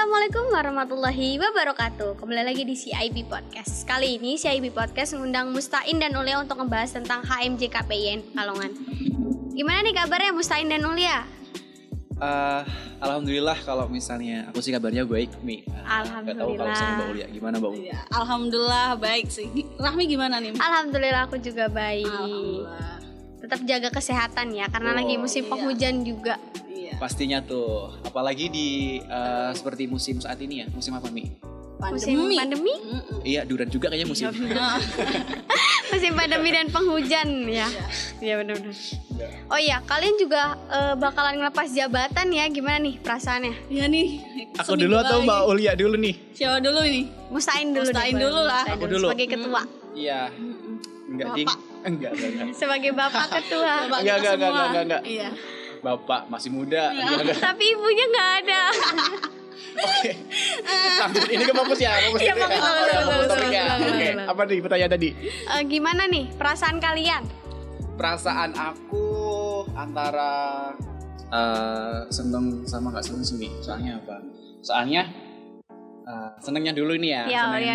Assalamualaikum warahmatullahi wabarakatuh. Kembali lagi di CIB Podcast. Kali ini CIB Podcast mengundang Mustain dan Ulia untuk membahas tentang HMJ KPIN Pekalongan. Gimana nih kabarnya Mustain dan Ulia? Alhamdulillah kalau misalnya aku sih kabarnya baik, Mi. Alhamdulillah. Gak tahu kalau misalnya Mbak Ulia, gimana Mbak Ulia? Ya, alhamdulillah baik sih. Rahmi gimana nih? Alhamdulillah aku juga baik. Alhamdulillah. Tetap jaga kesehatan ya, karena lagi musim penghujan juga. Iya. Pastinya tuh, apalagi di seperti musim saat ini ya. Musim apa, Mi? Musim pandemi? Iya, durian juga kayaknya musim. Musim pandemi dan penghujan ya. Iya benar-benar. Oh iya, kalian juga bakalan ngelepas jabatan ya. Gimana nih perasaannya? Iya nih. Aku dulu atau Mbak Ulia dulu nih? Siapa dulu ini? Mustain dulu. Mustain dulu lah. Aku dulu. Sebagai ketua. Iya. Enggak, Ding. Enggak. Sebagai bapak ketua. Enggak. Iya. Bapak masih muda. Enggak. Tapi ibunya nggak ada. Oke. Lanjut, ini ke fokus ya. Iya, fokus. Oke. Apa nih pertanyaan tadi? Gimana nih perasaan kalian? Perasaan aku antara seneng sama nggak seneng sih. Soalnya apa? Soalnya senengnya dulu ini ya.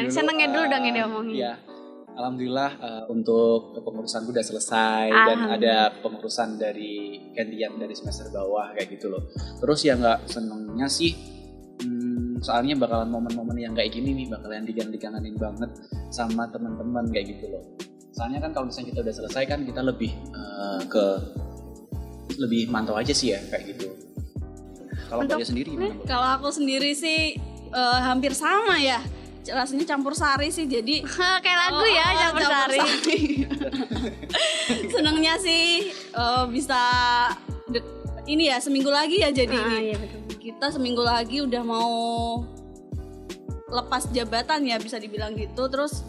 Senengnya dulu dong ini omongin. Iya. Alhamdulillah untuk kepengurusanku udah selesai dan ada pengurusan dari gantian dari semester bawah kayak gitu loh. Terus ya nggak senengnya sih, soalnya bakalan momen-momen yang kayak gini nih bakalan dikangenin banget sama teman-teman kayak gitu loh. Soalnya kan kalau misalnya kita udah selesai kan kita lebih lebih mantau aja sih ya kayak gitu. Kalau Mbak sendiri gimana? Kalau aku sendiri sih hampir sama ya. Rasanya campur sari sih, jadi kayak lagu ya campur sari. Senangnya sih bisa ini ya seminggu lagi ya jadi iya, betul. Kita seminggu lagi udah mau lepas jabatan ya bisa dibilang gitu. Terus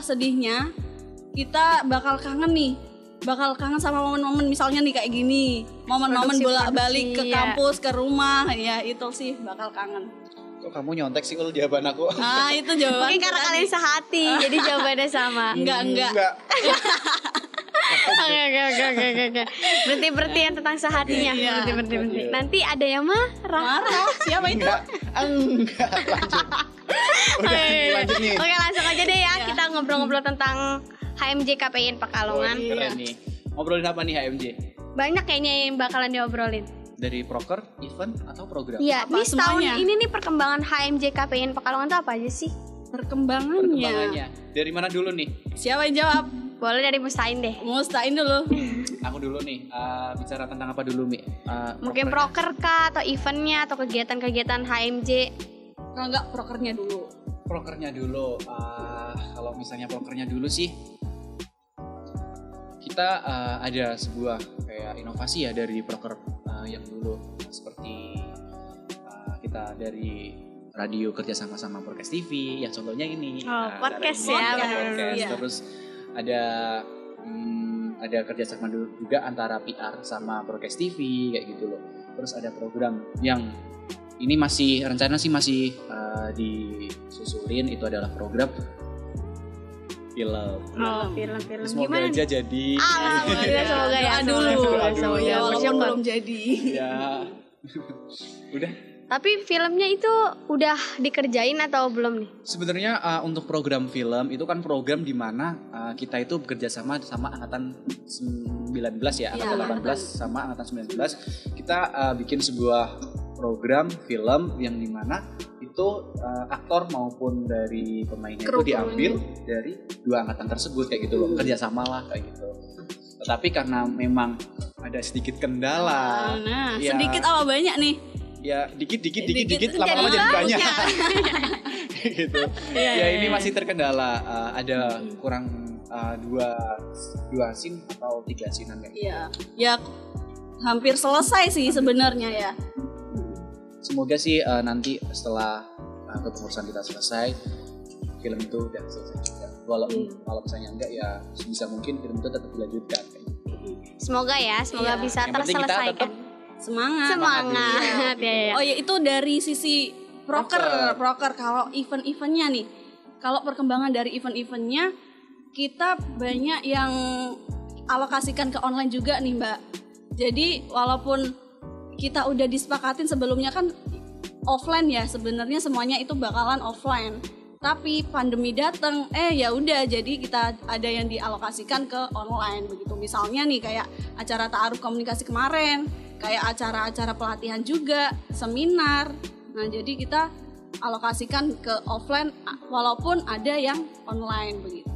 sedihnya kita bakal kangen sama momen-momen misalnya nih kayak gini, momen-momen bolak-balik ke kampus, ke rumah ya, itu sih bakal kangen. Kok kamu nyontek sih kalau jawaban aku? Itu jawaban. Mungkin karena kalian sehati, jadi jawabannya sama. Enggak. Enggak. Berhenti yang tentang sehatinya. Iya. Berhenti. Nanti ada yang marah. Siapa itu? Enggak. Lanjut nih. Oke, langsung aja deh ya. Kita ngobrol-ngobrol tentang HMJ KPIN Pekalongan. Keren nih. Ngobrolin apa nih HMJ? Banyak kayaknya yang bakalan diobrolin. Dari proker, event, atau program? Iya, Apa ini setahun semuanya? ini nih perkembangan HMJ KPIN Pekalongan itu apa aja sih? Perkembangannya. Dari mana dulu nih? Siapa yang jawab? Boleh dari Mustain deh. Mustain dulu. Aku dulu nih. Bicara tentang apa dulu, Mi? Mungkin proker kah, atau eventnya, atau kegiatan-kegiatan HMJ? Kalau enggak prokernya dulu. Prokernya dulu. Kalau misalnya prokernya dulu sih, kita ada sebuah kayak inovasi ya dari proker yang dulu, seperti kita dari radio kerja sama Podcast TV, yang contohnya ini. Podcast ya, podcast. Iya. Terus ada kerjasama juga antara PR sama Podcast TV kayak gitu loh. Terus ada program yang ini masih rencana sih masih disusulin, itu adalah program film. Film. Semoga Gimana aja nih? jadi. Alhamdulillah, semoga ya. Dulu ya, walaupun belum jadi. Ya. Udah. Tapi filmnya itu udah dikerjain atau belum nih? Sebenarnya untuk program film itu kan program di mana kita itu bekerja sama angkatan 19 ya, angkatan 18 sama angkatan 19. Kita bikin sebuah program film yang di mana itu aktor maupun dari pemainnya itu diambil dari dua angkatan tersebut kayak gitu loh, kerja sama lah kayak gitu. Tetapi karena memang ada sedikit kendala. Ya, sedikit apa banyak nih? Ya dikit lama-lama jadi banyak. Gitu. Ya ini masih terkendala, ada kurang dua scene atau 3 scene-an kayak gitu. Ya hampir selesai sih sebenarnya ya. Semoga sih nanti setelah kepengurusan kita selesai, film itu udah selesai juga. Kalau misalnya enggak ya bisa mungkin film itu tetap dilanjutkan. Semoga bisa yang penting kita terselesaikan. tetap Semangat. Ya. Oh ya, itu dari sisi proker. Kalau event-eventnya nih, kalau perkembangan dari event-eventnya, kita banyak yang alokasikan ke online juga nih Mbak. Jadi walaupun kita udah disepakatin sebelumnya kan offline ya, sebenarnya semuanya itu bakalan offline. Tapi pandemi datang, ya udah jadi kita ada yang dialokasikan ke online begitu. Misalnya nih kayak acara ta'aruf komunikasi kemarin, kayak acara-acara pelatihan juga, seminar. Nah, jadi kita alokasikan ke offline walaupun ada yang online begitu.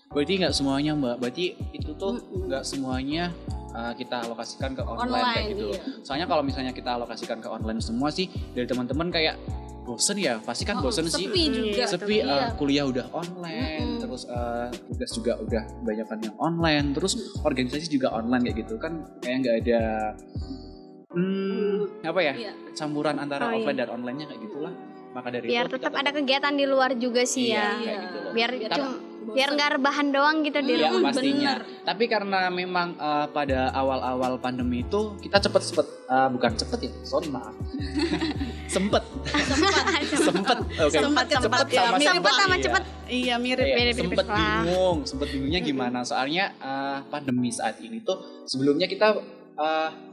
Berarti nggak semuanya Mbak, berarti itu tuh nggak semuanya kita alokasikan ke online kayak gitu. Iya. Soalnya kalau misalnya kita alokasikan ke online semua sih dari teman-teman kayak bosen ya, pasti kan bosen sih. Sepi juga. Sepi, iya. kuliah udah online, terus tugas juga udah kebanyakan yang online, terus organisasi juga online kayak gitu kan, kayak nggak ada apa ya, Iya. campuran antara offline dan online-nya kayak gitulah. Maka dari Biar itu tetap kita ada kegiatan di luar juga sih ya. kayak gitu loh. Biar nggak rebahan doang gitu di Iya rumah. pastinya. Tapi karena memang pada awal-awal pandemi itu kita bukan cepet ya, sorry maaf. sempet. Oke. Sempat ya, mirip Sempet sama iya. cepet. Iya, mirip. Iya, sempet bingungnya gimana? Soalnya pandemi saat ini tuh sebelumnya kita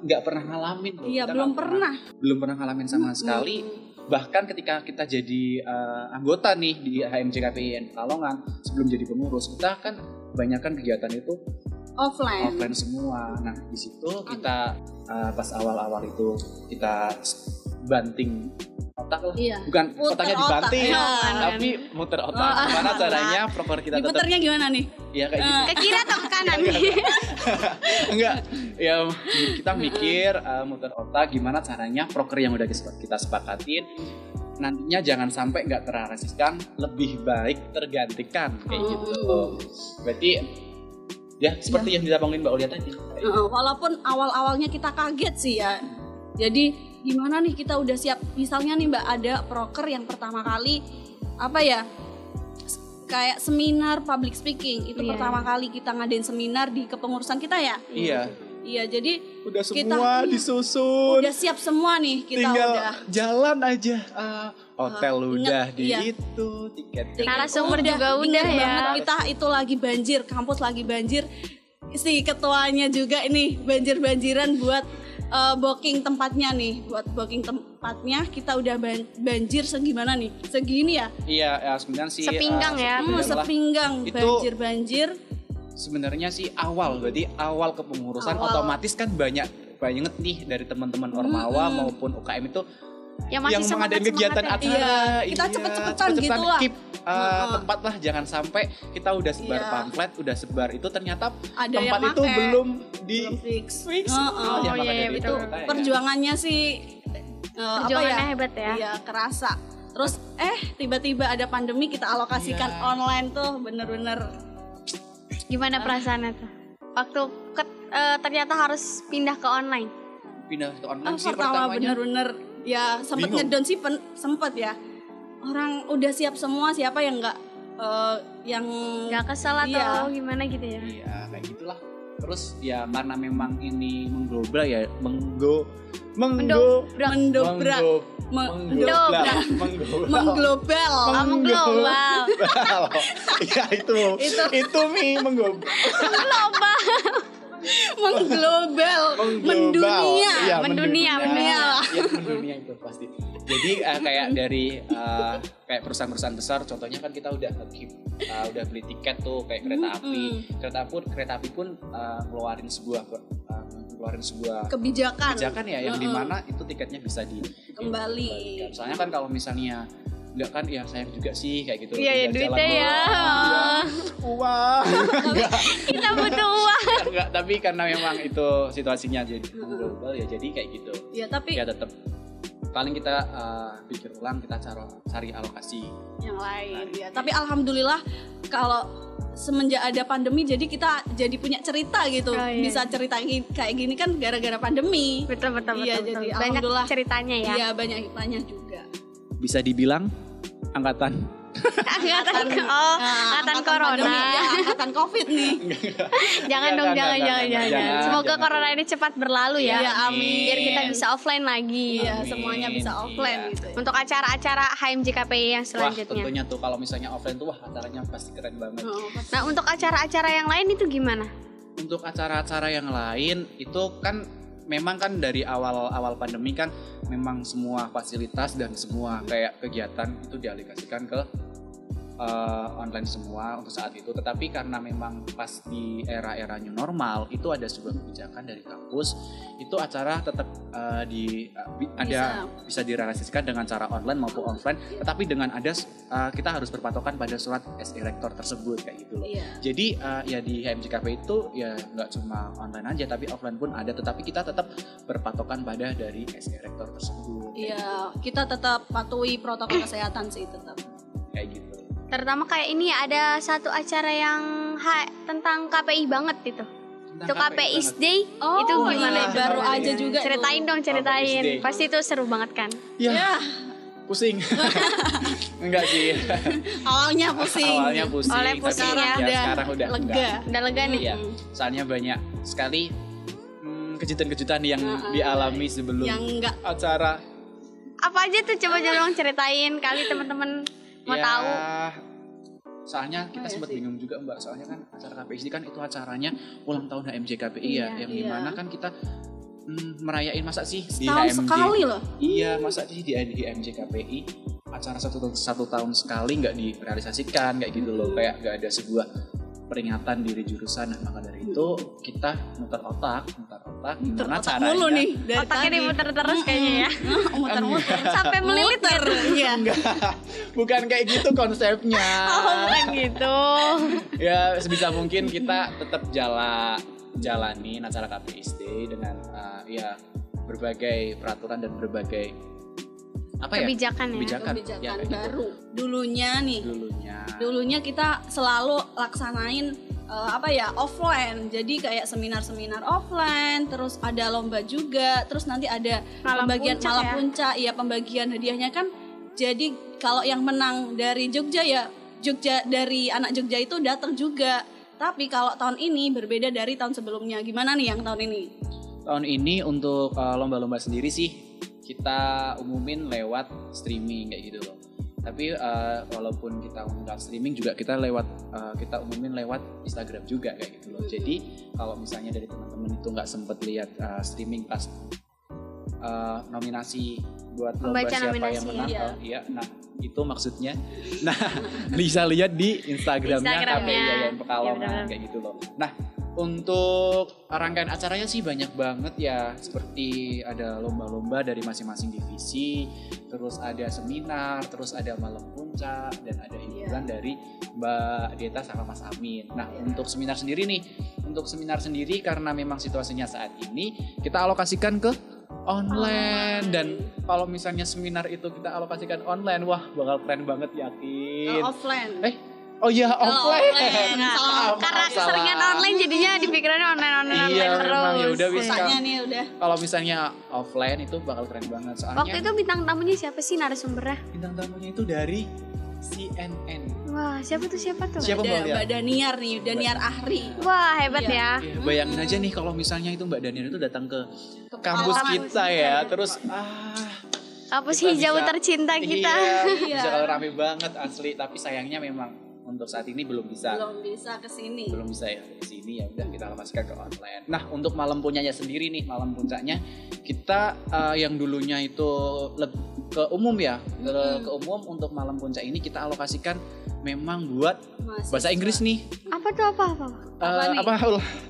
nggak pernah ngalamin loh. Iya, Kita belum nggak pernah. ngalamin sama sekali. Bahkan ketika kita jadi anggota nih di HMJ KPIN Pekalongan, sebelum jadi pengurus, kita kan kebanyakan kegiatan itu Offline. semua. Nah di situ kita pas awal-awal itu kita banting otak lah, Iya. bukan Puter otaknya otak, dibanting, iya. tapi muter otak. Gimana caranya proker kita tetap Diputernya gimana nih? ya kayak gitu. Ke kiri atau ke kanan? Enggak, ya kita mikir muter otak gimana caranya proker yang udah kita sepakatin nantinya jangan sampai nggak terrealisasikan, lebih baik tergantikan kayak gitu. Berarti ya seperti yang diomongin Mbak Ulia tadi. Walaupun awal-awalnya kita kaget sih ya. Jadi gimana nih kita udah siap, misalnya nih Mbak ada proker yang pertama kali apa ya, kayak seminar public speaking itu pertama kali kita ngadain seminar di kepengurusan kita ya. Iya, jadi Udah kita disusun. udah siap semua nih, kita Tinggal udah jalan aja. Hotel udah di iya. itu, tiket. Narasumber juga udah ingat ya. banget kita itu lagi banjir, kampus lagi banjir. Si ketuanya juga ini banjir-banjiran buat booking tempatnya nih. Buat booking tempatnya kita udah banjir segimana nih? Segini ya? Iya, ya sebenarnya sih Sepinggang ya. Sepinggang Itu- banjir. sebenarnya sih berarti awal kepengurusan otomatis kan banyak banget nih dari teman-teman Ormawa maupun UKM itu Yang masih yang mengadain semangat-semangat kegiatan ya. acara. Iya, kita cepet-cepetan gitu lah. keep tempat lah, jangan sampai kita udah sebar Iya. pamflet, udah sebar itu ternyata Ada tempat yang itu make. belum Belum fix. fix. Oh, Ya, maka iya, dari betul. kita ya. Perjuangannya sih Perjuangannya hebat ya. Iya, kerasa. Terus tiba-tiba ada pandemi, kita alokasikan online tuh bener-bener. Gimana perasaannya tuh? Waktu ternyata harus pindah ke online. Pindah ke online sih Pertama pertamanya. bener-bener ya sempet Bingung. ngedon sih, sempet ya. Orang udah siap semua, siapa yang nggak yang Nggak kesel atau Iya. gimana gitu ya? Iya, kayak gitulah. Terus ya karena memang ini mengglobal ya, mendobrak. mendobrak, Mengglobal. mengglobal. Kamu global. Ya itu Mi mengglobal. mengglobal, mendunia. Iya, Mendunia. Ya, mendunia itu pasti. Jadi kayak dari kayak perusahaan-perusahaan besar, contohnya kan kita udah udah beli tiket tuh kayak kereta api pun ngeluarin sebuah Kebijakan ya yang dimana itu tiketnya bisa kembali. dikembalikan. Soalnya kan kalau misalnya enggak kan ya sayang juga sih kayak gitu. Iya, ya, Tinggal duitnya jalan ya. doang. Uang. Kita butuh uang. Enggak, tapi karena memang itu situasinya jadi global ya jadi kayak gitu. Ya tapi Ya tetap paling kita pikir ulang, kita cari alokasi yang lain ya. Tapi alhamdulillah kalau semenjak ada pandemi jadi kita jadi punya cerita gitu. Oh, iya. Bisa cerita kayak gini kan gara-gara pandemi. Betul. Iya, betul. jadi Banyak alhamdulillah ceritanya ya. Iya, banyak hikmahnya juga. bisa dibilang angkatan Angkatan corona. pandemi, ya, angkatan Covid nih. Jangan dong, jangan. Semoga corona ini cepat berlalu ya. Iya, amin. Biar kita bisa offline lagi. Iya, semuanya bisa offline gitu. Untuk acara-acara HMJKPI yang Wah selanjutnya. tentunya tuh kalau misalnya offline tuh acaranya pasti keren banget. Nah, untuk acara-acara yang lain itu gimana? Untuk acara-acara yang lain itu kan memang kan dari awal pandemi kan memang semua fasilitas dan semua kayak kegiatan itu dialokasikan ke online semua untuk saat itu. Tetapi karena memang pas di era new normal itu ada sebuah kebijakan dari kampus, itu acara tetap bisa direalisasikan dengan cara online maupun offline, tetapi dengan ada kita harus berpatokan pada surat SE rektor tersebut kayak gitu loh. Jadi ya di HMJKP itu ya nggak cuma online aja tapi offline pun ada, tetapi kita tetap berpatokan pada dari SE rektor tersebut. Iya, kita tetap patuhi protokol kesehatan sih tetap. Kayak gitu. Terutama kayak ini ada satu acara yang tentang KPI banget itu. Itu KPI Day. Itu gimana? Baru aja juga. Ceritain dong, ceritain. Pasti itu seru banget kan? Ya. Pusing. Enggak sih. Awalnya pusing. Oleh pusing tapi ya. Sekarang udah lega. Udah lega nih. Iya. Soalnya banyak sekali kejutan-kejutan yang dialami sebelum acara. Apa aja tuh, coba dong ceritain kali teman-teman mau tahu. Soalnya kita sempat bingung juga Mbak, soalnya kan acara KPI kan itu acaranya ulang tahun HMJKPI yang dimana kan kita merayain masa sih di HMJ sekali loh. Iya, masa sih di HMJKPI acara satu tahun sekali nggak direalisasikan kayak gitu loh, kayak nggak ada sebuah peringatan diri jurusan. Nah, maka dari itu kita muter otak gimana caranya mulu nih, otaknya dimuter terus kayaknya ya. Muter-muter sampai melilit gitu. Iya. Enggak, bukan kayak gitu konsepnya. Bukan gitu. Ya sebisa mungkin kita tetap jalanin acara KPI Day dengan ya berbagai peraturan dan berbagai kebijakan ya, baru. gitu. Dulunya kita selalu laksanain offline. Jadi kayak seminar-seminar offline, terus ada lomba juga, terus nanti ada pembagian malam puncak. Iya, pembagian hadiahnya kan. Jadi kalau yang menang dari Jogja ya Jogja, dari anak Jogja itu datang juga. Tapi kalau tahun ini berbeda dari tahun sebelumnya. Gimana nih yang tahun ini? Tahun ini untuk lomba-lomba sendiri sih kita umumin lewat streaming kayak gitu loh. Tapi walaupun kita nggak streaming juga kita umumin lewat Instagram juga kayak gitu loh. Jadi kalau misalnya dari teman-teman itu nggak sempet lihat streaming pas nominasi buat lomba siapa yang menang, nah itu maksudnya. Nah bisa lihat di Instagramnya KPI Yayan Pekalongan kayak gitu loh. Nah untuk rangkaian acaranya sih banyak banget ya, seperti ada lomba-lomba dari masing-masing divisi, terus ada seminar, terus ada malam puncak, dan ada hiburan dari Mbak Dieta sama Mas Amin. Nah untuk seminar sendiri karena memang situasinya saat ini kita alokasikan ke online, dan kalau misalnya seminar itu kita alokasikan online, wah bakal keren banget, yakin. Offline. Offline. Karena keseringan online jadinya dipikirannya online terus. Ya udah bisa. Udah. Kalau misalnya offline itu bakal keren banget, soalnya. Waktu itu bintang tamunya siapa sih narasumbernya? Bintang tamunya itu dari CNN. Wah, siapa tuh? Siapa Mbak Daniar nih, Daniar Ahri. Wah, hebat ya. Bayangin aja nih kalau misalnya itu Mbak Daniar itu datang ke kampus kita ya, terus kampus hijau tercinta kita. Iya. Bisa kalau rame banget asli, tapi sayangnya memang untuk saat ini belum bisa kesini. Belum bisa ya kesini, ya udah kita alokasikan ke online. Nah untuk malam puncaknya sendiri nih, malam puncaknya kita yang dulunya itu ke umum ya, ke umum. Untuk malam puncak ini kita alokasikan memang buat bahasa Inggris nih. Apa tuh apa?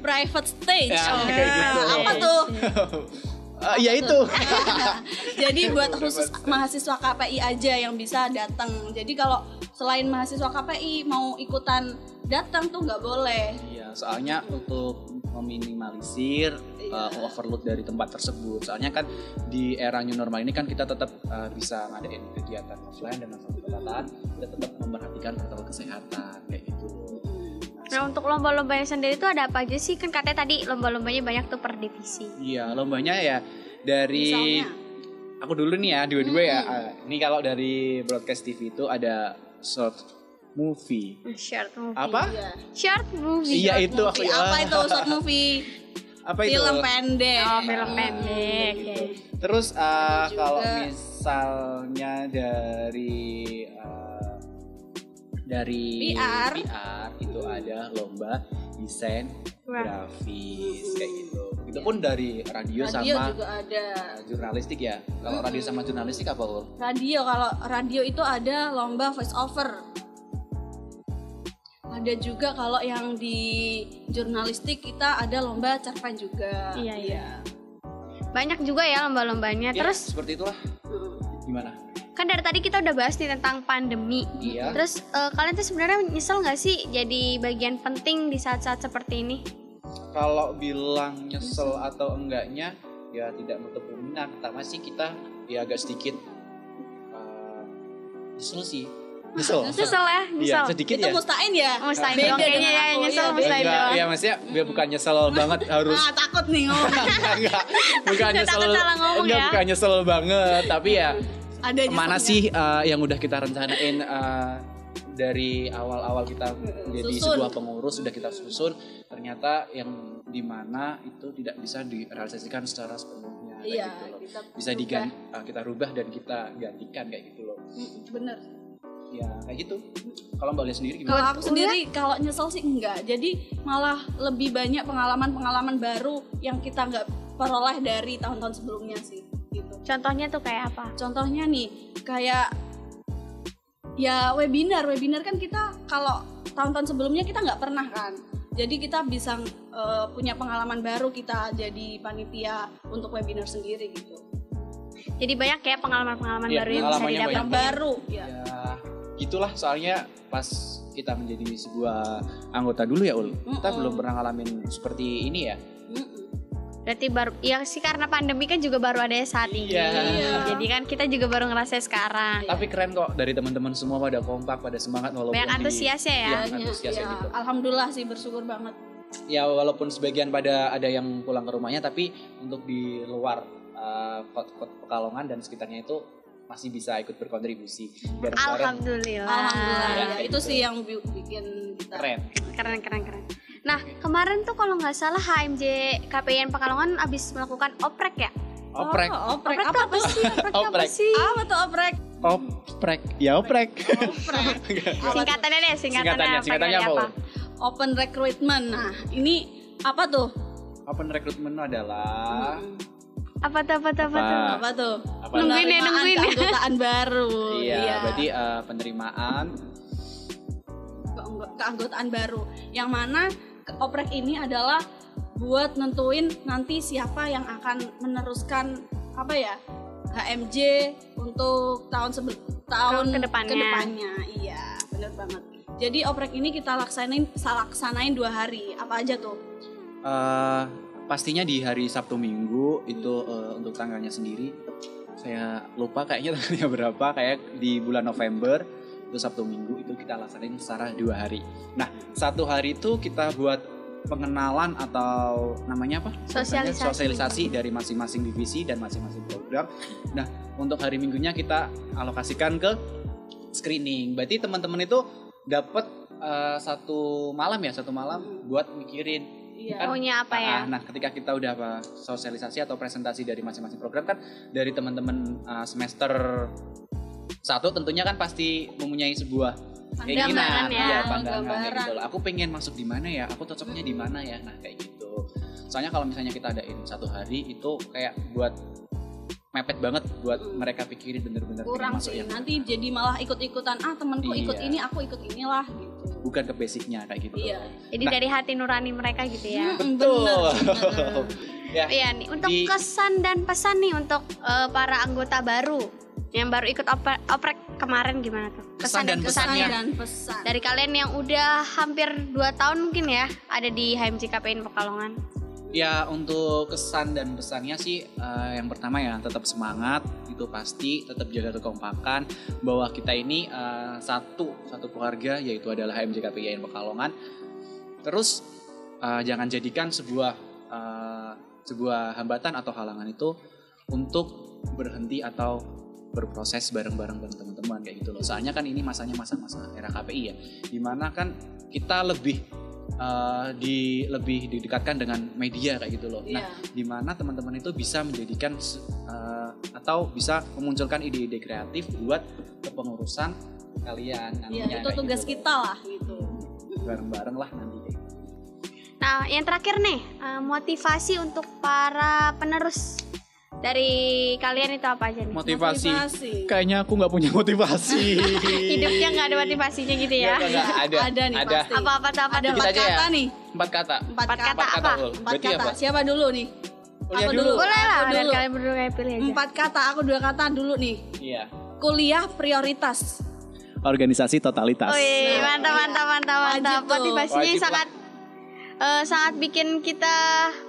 Private stage. Ya, kayak gitu. Apa tuh? Ya itu. Jadi buat khusus mahasiswa KPI aja yang bisa datang. Jadi kalau selain mahasiswa KPI mau ikutan datang tuh nggak boleh. Iya, soalnya untuk meminimalisir overload dari tempat tersebut. Soalnya kan di era new normal ini kan kita tetap bisa ngadain kegiatan offline dan kegiatan, kita tetap memperhatikan protokol kesehatan kayak gitu. Nah untuk lomba-lombanya sendiri itu ada apa aja sih? Kan katanya tadi lomba-lombanya banyak tuh per divisi. Iya, lombanya ya dari misalnya, aku dulu nih ya, dua-dua ya. Ini kalau dari broadcast TV itu ada short movie. Apa? Iya. Short movie. Iya itu. Apa itu short movie? Apa itu? Film pendek. Oh, film pendek. Okay. Terus kalau misalnya dari PR itu ada lomba desain grafis kayak gitu. Itu pun dari radio sama juga ada. Jurnalistik ya. Kalau radio sama jurnalistik apa, Ul? Kalau radio itu ada lomba voice over. Ada juga kalau yang di jurnalistik kita ada lomba cerpen juga. Iya. Banyak juga ya lomba-lombanya. Ya, Terus seperti itulah. Gimana? kan dari tadi kita udah bahas nih tentang pandemi. Iya. Terus kalian tuh sebenarnya nyesel nggak sih jadi bagian penting di saat-saat seperti ini? Kalau bilang nyesel atau enggaknya ya tidak menutup kemungkinan. Pertama sih kita ya agak sedikit nyesel sih. Nyesel ya, Iya, sedikit Itu ya. mustain ya. Mustain Beda dong kayaknya dengan ya, aku, nyesel iya, mustain beda. doang. Iya, maksudnya dia bukan nyesel banget harus Takut nih ngomong. enggak, bukan Saya nyesel. takut salah ngomong Enggak, ya. bukan nyesel banget, tapi ya Ada mana nyeselnya. sih yang udah kita rencanain dari awal-awal kita menjadi Susun. sebuah pengurus sudah kita susun, ternyata yang dimana itu tidak bisa direalisasikan secara sepenuhnya kayak Iya, gitu loh. kita Bisa kita rubah dan kita gantikan kayak gitu loh. bener. Ya kayak gitu. Kalau Mbak Lia sendiri Kalau gimana? aku sendiri kalau nyesel sih enggak. Jadi malah lebih banyak pengalaman-pengalaman baru yang kita nggak peroleh dari tahun-tahun sebelumnya sih. Gitu. Contohnya tuh kayak apa? Contohnya nih kayak ya webinar kan kita kalau tahun-tahun sebelumnya kita nggak pernah kan. Jadi kita bisa punya pengalaman baru, kita jadi panitia untuk webinar sendiri gitu. Jadi banyak ya pengalaman-pengalaman Iya, baru yang bisa pengalamannya didapat. Yang baru ya. Ya gitulah, soalnya pas kita menjadi sebuah anggota dulu ya Ul, kita belum pernah ngalamin seperti ini ya. Berarti baru ya sih karena pandemi kan juga baru ada saat ini. Iya. Jadi kan kita juga baru ngerasain sekarang. Tapi keren kok, dari teman-teman semua pada kompak, pada semangat walaupun Banyak antusiasnya ya. Iya, Banyak, antusiasnya ya. gitu. Alhamdulillah sih, bersyukur banget. Ya walaupun sebagian pada ada yang pulang ke rumahnya, tapi untuk di luar kota Pekalongan dan sekitarnya itu masih bisa ikut berkontribusi. Bareng-bareng. Alhamdulillah Ya, ya, kayak itu gitu. sih yang bikin kita Keren. Keren. Nah, kemarin tuh kalau nggak salah HMJ KPIN Pekalongan abis melakukan oprek ya? Oprek. Oprek Oprek tuh apa sih? Oprek tuh apa Oprek. sih? Apa tuh oprek? Oprek. Ya oprek. Singkatannya deh, Singkatannya apa? Ul? Open recruitment. Nah, ini apa tuh? Open recruitment adalah Apa tuh? Apa tuh? Apa? Nungguin ya, Penerimaan nungguin. keanggotaan baru. Iya, berarti penerimaan Keanggotaan baru. Yang mana oprek ini adalah buat nentuin nanti siapa yang akan meneruskan apa ya? HMJ untuk tahun kedepannya. Iya, benar banget. Jadi oprek ini kita laksanain 2 hari. Apa aja tuh? pastinya di hari Sabtu Minggu itu untuk tanggalnya sendiri saya lupa kayaknya tanggalnya berapa, kayak di bulan November itu Sabtu Minggu itu kita laksanain secara 2 hari. Nah 1 hari itu kita buat pengenalan atau namanya apa? Sosialisasi dari masing-masing divisi dan masing-masing program. Nah untuk hari Minggunya kita alokasikan ke screening. Berarti teman-teman itu dapat satu malam buat mikirin. Iya. Maunya apa ya? Nah, ketika kita udah sosialisasi atau presentasi dari masing-masing program kan dari teman-teman semester 1 tentunya kan pasti mempunyai sebuah keinginan, pandangan kayak gitu loh. Aku pengen masuk di mana ya? Aku cocoknya di mana ya? Nah, kayak gitu. Soalnya kalau misalnya kita adain 1 hari itu kayak buat mepet banget buat mereka pikirin bener-bener kurang masuk sih. yang Nanti jadi malah ikut-ikutan temanku ikut Iya. ini, aku ikut inilah gitu. bukan ke basicnya kayak gitu. Iya. Jadi dari hati nurani mereka gitu ya. Betul. Ya. Iya nih, untuk kesan dan pesan nih untuk para anggota baru yang baru ikut oprek kemarin gimana tuh? Kesan dan pesannya. pesan. Dari kalian yang udah hampir 2 tahun mungkin ya ada di HMJ KPIN Pekalongan. Ya untuk kesan dan pesannya sih yang pertama ya tetap semangat, itu pasti tetap jaga kekompakan bahwa kita ini satu keluarga yaitu adalah HMJ KPIN Pekalongan. Terus jangan jadikan sebuah hambatan atau halangan itu untuk berhenti atau berproses bareng-bareng dengan teman-teman kayak gitu loh. Soalnya kan ini masanya masa-masa era KPI ya, dimana kan kita lebih didekatkan dengan media kayak gitu loh. Nah, di mana teman-teman itu bisa menjadikan atau bisa memunculkan ide-ide kreatif buat kepengurusan kalian nantinya. Iya, itu tugas gitu kita lah gitu. Bareng-bareng lah nanti kayak gitu. Nah, yang terakhir nih, motivasi untuk para penerus dari kalian itu apa aja nih? Motivasi. Kayaknya aku nggak punya motivasi. Hidupnya nggak ada motivasinya gitu ya? Nggak ada. Ada nih pasti. Apa Ada tuh? 4 kata nih. 4 kata. 4 kata. apa? Ul. 4 Berarti kata. apa? Siapa dulu nih? Kuliah Aku dulu. Boleh lah, Aku dan dulu. kalian berdua kayak pilih aja. 4 kata, aku 2 kata dulu nih. Iya. Kuliah prioritas. Organisasi totalitas. Wih, mantap. Wajib tuh. Motivasinya Wajib lah. sangat bikin kita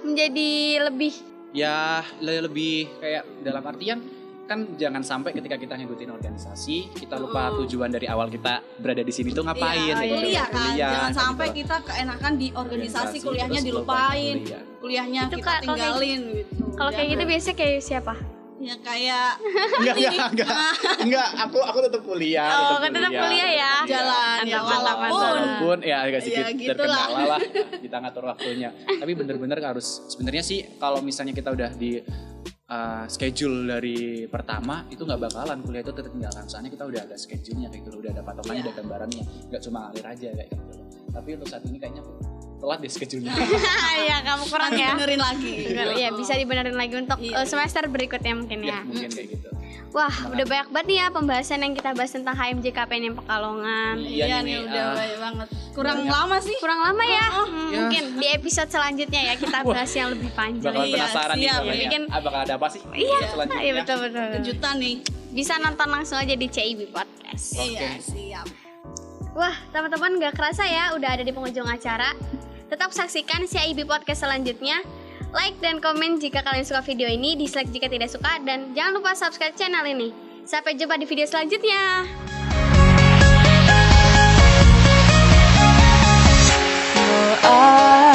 menjadi lebih. Ya lebih kayak dalam artian kan jangan sampai ketika kita ngikutin organisasi kita lupa tujuan dari awal kita berada di sini tuh ngapain. Iya, gitu. kuliah kan. Jangan gitu. sampai kita keenakan di organisasi, kuliahnya terus dilupain. kuliah. Kuliahnya Itu kita kalau kayak- tinggalin gitu. Kalau kayak gitu biasanya kayak siapa? Ya kayak Enggak, aku tetap kuliah. Oh, tetap kuliah ya. Jalan ya Mantap. Walaupun ya agak sedikit Ya, gitulah. terkendala lah kita ngatur waktunya. Tapi bener-bener harus sebenarnya sih kalau misalnya kita udah di schedule dari pertama itu nggak bakalan kuliah itu tertinggalan. Soalnya kita udah ada schedule-nya kayak gitu, udah ada patokannya, udah gambarannya. Nggak cuma ngalir aja kayak gitu. Tapi untuk saat ini kayaknya telat deh schedule-nya. Iya, kamu kurang ya. benerin lagi. Iya, bisa dibenerin lagi untuk Iya. semester berikutnya mungkin Ya, ya. mungkin kayak gitu. Wah, udah banyak banget nih ya pembahasan yang kita bahas tentang HMJ KPN Pekalongan. Iya nih udah banyak banget. Kurang lama sih. Kurang lama ya. Ya. Mungkin di episode selanjutnya ya kita bahas yang lebih panjang. Bakalan Iya, penasaran nih siap. pokoknya. Bikin- Bakal ada apa sih? Iya, selanjutnya. iya betul. Kejutan nih. Bisa nonton langsung aja di CIB Podcast. Iya, siap. Wah, teman-teman gak kerasa ya udah ada di penghujung acara. Tetap saksikan CIB Podcast selanjutnya. Like dan komen jika kalian suka video ini, dislike jika tidak suka, dan jangan lupa subscribe channel ini. Sampai jumpa di video selanjutnya. I